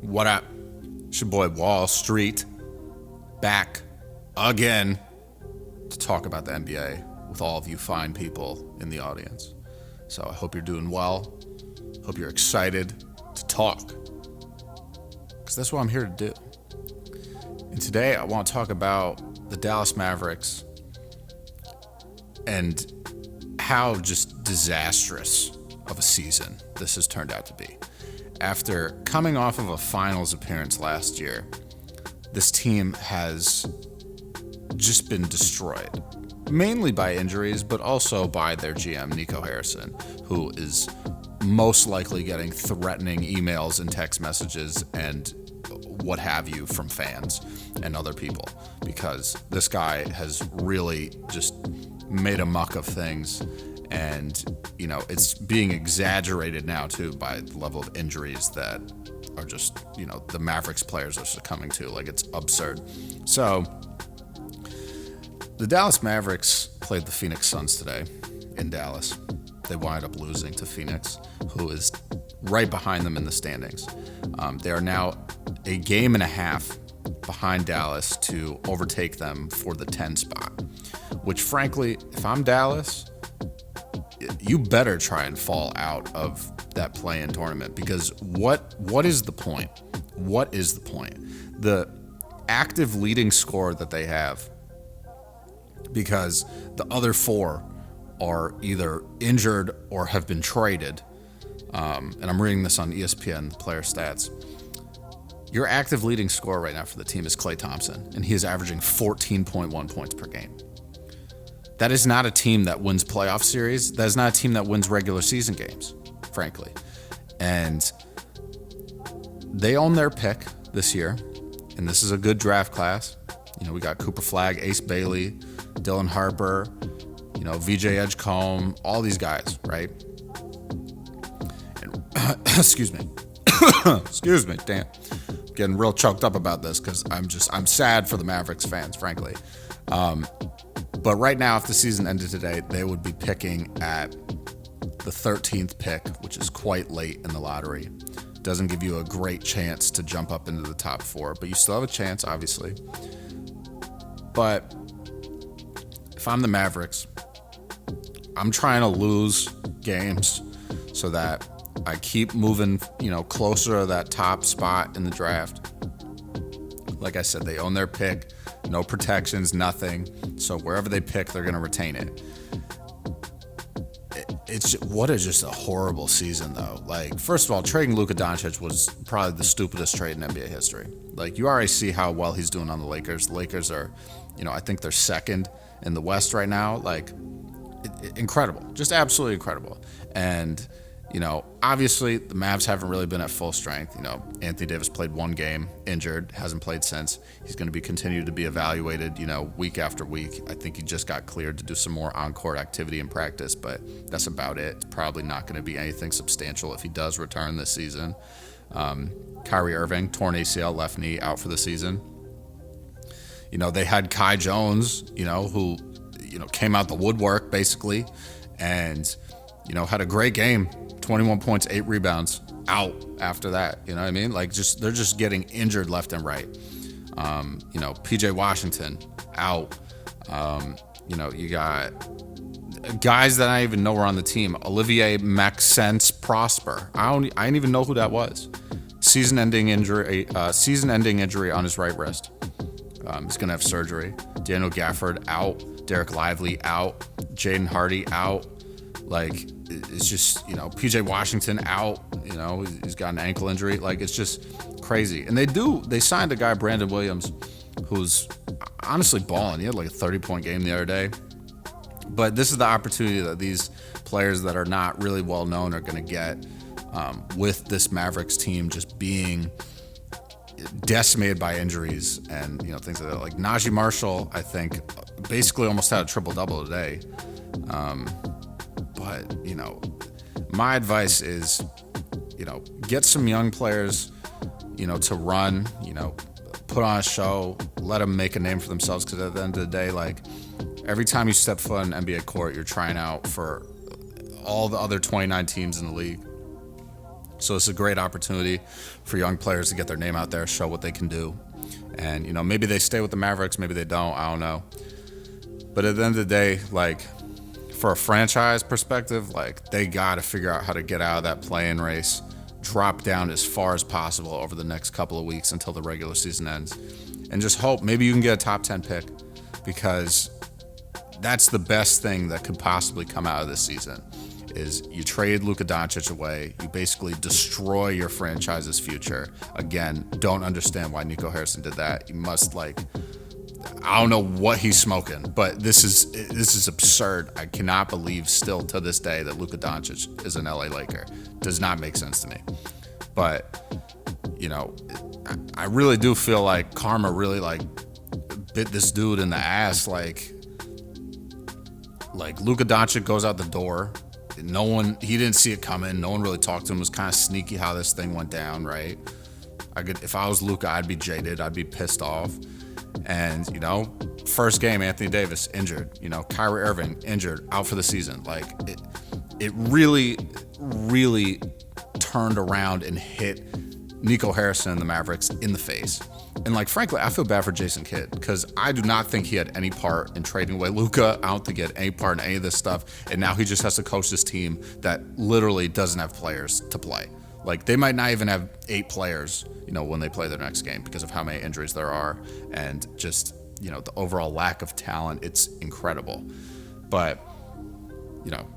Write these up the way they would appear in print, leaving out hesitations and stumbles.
What up? It's your boy Wall Street, back again to talk about the NBA with all of you fine people in the audience. So I hope you're doing well. Hope you're excited to talk, because that's what I'm here to do. And today I want to talk about the Dallas Mavericks and how just disastrous of a season this has turned out to be. After coming off of a finals appearance last year, this team has just been destroyed, mainly by injuries, but also by their GM, Nico Harrison, who is most likely getting threatening emails and text messages and what have you from fans and other people, because this guy has really just made a muck of things. And, it's being exaggerated now, too, by the level of injuries that are just, the Mavericks players are succumbing to. Like, it's absurd. So, the Dallas Mavericks played the Phoenix Suns today in Dallas. They wound up losing to Phoenix, who is right behind them in the standings. They are now a game and a half behind Dallas to overtake them for the 10 spot, which, frankly, if I'm Dallas, you better try and fall out of that play-in tournament, because what is the point? What is the point? The active leading scorer that they have, because the other four are either injured or have been traded, and I'm reading this on ESPN, the player stats. Your active leading scorer right now for the team is Klay Thompson, and he is averaging 14.1 points per game. That is not a team that wins playoff series. That is not a team that wins regular season games, frankly. And they own their pick this year, and this is a good draft class. We got Cooper Flagg, Ace Bailey, Dylan Harper, VJ Edgecombe, all these guys, right? And excuse me. Excuse me, damn. Getting real choked up about this because I'm sad for the Mavericks fans, frankly. But right now, if the season ended today, they would be picking at the 13th pick, which is quite late in the lottery. Doesn't give you a great chance to jump up into the top four, but you still have a chance, obviously. But if I'm the Mavericks, I'm trying to lose games so that I keep moving, closer to that top spot in the draft. Like I said, they own their pick. No protections, nothing. So wherever they pick, they're going to retain it. What is just a horrible season, though. Like, first of all, trading Luka Doncic was probably the stupidest trade in NBA history. Like, you already see how well he's doing on the Lakers. The Lakers are, I think they're second in the West right now. Like, incredible. Just absolutely incredible. And, obviously the Mavs haven't really been at full strength. Anthony Davis played one game, injured, hasn't played since. He's going to be continued to be evaluated, week after week. I think he just got cleared to do some more on-court activity in practice, but that's about it. It's probably not going to be anything substantial if he does return this season. Kyrie Irving, torn ACL, left knee, out for the season. They had Kai Jones, who, came out the woodwork basically, and, had a great game. 21 points, 8 rebounds, out after that. You know what I mean? Like, they're just getting injured left and right. PJ Washington, out. You got guys that I didn't even know were on the team. Olivier Maxence Prosper. I didn't even know who that was. Season-ending injury on his right wrist. He's going to have surgery. Daniel Gafford, out. Derek Lively, out. Jaden Hardy, out. Like, it's just, PJ Washington out, he's got an ankle injury. Like, it's just crazy. And they signed a guy, Brandon Williams, who's honestly balling. He had like a 30-point game the other day. But this is the opportunity that these players that are not really well known are going to get with this Mavericks team just being decimated by injuries and, things like that. Like, Najee Marshall, I think, basically almost had a triple-double today. But, my advice is, get some young players, to run, put on a show, let them make a name for themselves. Because at the end of the day, like, every time you step foot on an NBA court, you're trying out for all the other 29 teams in the league. So it's a great opportunity for young players to get their name out there, show what they can do. And, you know, maybe they stay with the Mavericks, maybe they don't, I don't know. But at the end of the day, like, for a franchise perspective, like, they got to figure out how to get out of that play-in race, drop down as far as possible over the next couple of weeks until the regular season ends, and just hope maybe you can get a top 10 pick, because that's the best thing that could possibly come out of this season. Is you trade Luka Doncic away, you basically destroy your franchise's future. Again, don't understand why Nico Harrison did that. You must, like, I don't know what he's smoking, but this is absurd. I cannot believe still to this day that Luka Doncic is an LA Laker. Does not make sense to me. But, you know, I really do feel like karma really, like, bit this dude in the ass. Like Luka Doncic goes out the door. He didn't see it coming. No one really talked to him. It was kind of sneaky how this thing went down, right? If I was Luka, I'd be jaded. I'd be pissed off. And, you know, first game, Anthony Davis injured. You know, Kyrie Irving injured, out for the season. Like, it really, really turned around and hit Nico Harrison and the Mavericks in the face. And, like, frankly, I feel bad for Jason Kidd, because I do not think he had any part in trading away Luka. I don't think he had any part in any of this stuff. And now he just has to coach this team that literally doesn't have players to play. Like, they might not even have 8 players, you know, when they play their next game, because of how many injuries there are and just, you know, the overall lack of talent. It's incredible. But, you know,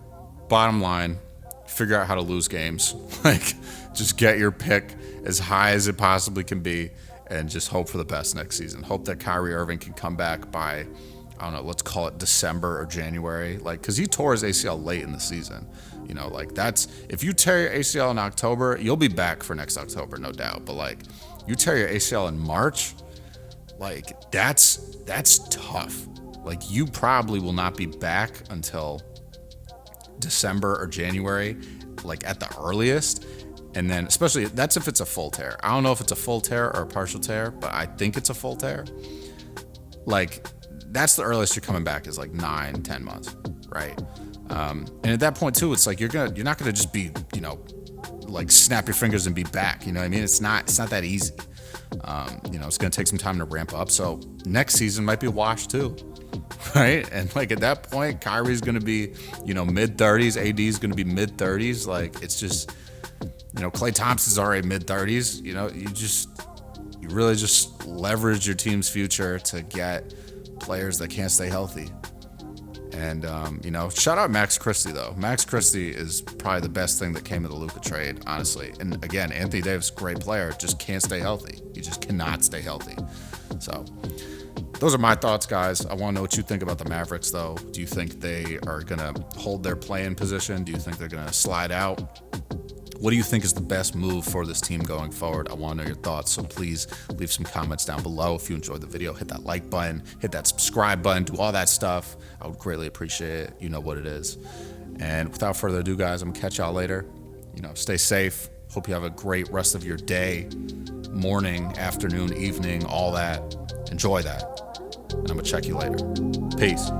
bottom line, figure out how to lose games. Like, just get your pick as high as it possibly can be and just hope for the best next season. Hope that Kyrie Irving can come back by, I don't know, let's call it December or January. Like, because he tore his ACL late in the season. You know, like, that's, if you tear your ACL in October, you'll be back for next October, no doubt. But, like, you tear your ACL in March, like, that's tough. Like, you probably will not be back until December or January, like, at the earliest. And then, especially, that's if it's a full tear. I don't know if it's a full tear or a partial tear, but I think it's a full tear. Like, that's the earliest you're coming back, is like 9-10 months, right? And at that point too, it's like you're not gonna just be, you know, like, snap your fingers and be back. You know what I mean? It's not that easy. You know, it's gonna take some time to ramp up. So next season might be a wash too, right? And, like, at that point, Kyrie's gonna be, you know, mid-30s. AD's gonna be mid-30s. Like, it's just, you know, Klay Thompson's already mid-30s. You know, you really just leverage your team's future to get players that can't stay healthy. And, you know, shout out Max Christie, though. Max Christie is probably the best thing that came of the Luka trade, honestly. And, again, Anthony Davis, great player, just can't stay healthy. He just cannot stay healthy. So those are my thoughts, guys. I want to know what you think about the Mavericks, though. Do you think they are going to hold their play-in position? Do you think they're going to slide out? What do you think is the best move for this team going forward? I want to know your thoughts, so please leave some comments down below. If you enjoyed the video, hit that like button, hit that subscribe button, do all that stuff. I would greatly appreciate it. You know what it is. And without further ado, guys, I'm going to catch y'all later. You know, stay safe. Hope you have a great rest of your day, morning, afternoon, evening, all that. Enjoy that. And I'm going to check you later. Peace.